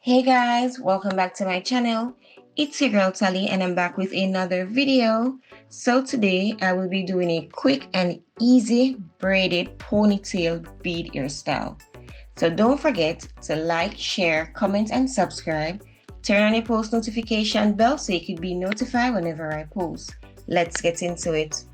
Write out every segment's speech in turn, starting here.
Hey guys, welcome back to my channel. It's your girl Talie and I'm back with another video. So today I will be doing a quick and easy braided ponytail bead hairstyle. So don't forget to like, share, comment and subscribe. Turn on your post notification bell so you could be notified whenever I post. Let's get into it.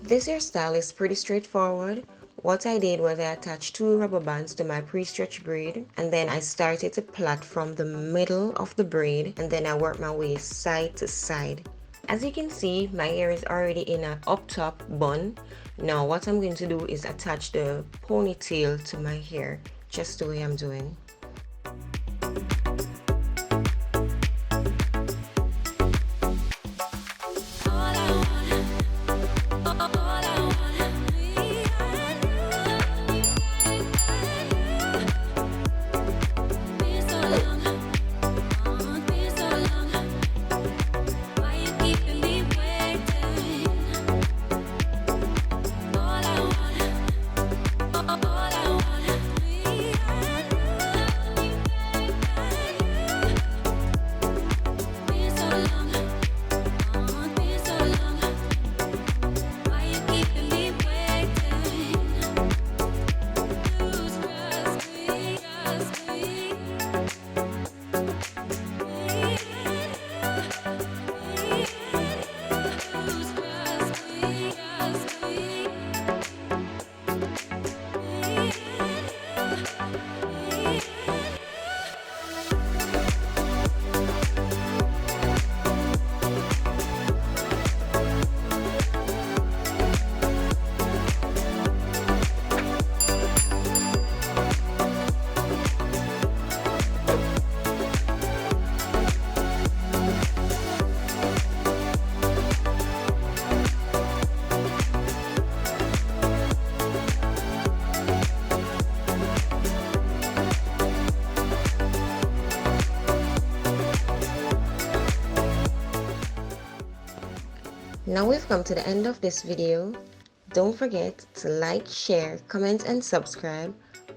This hairstyle is pretty straightforward. What I did was I attached two rubber bands to my pre-stretch braid and then I started to plait from the middle of the braid and then I worked my way side to side. As you can see, my hair is already in an up top bun. Now what I'm going to do is attach the ponytail to my hair just the way I'm doing. Now we've come to the end of this video. Don't forget to like, share, comment and subscribe.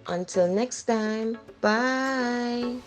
Until next time, bye!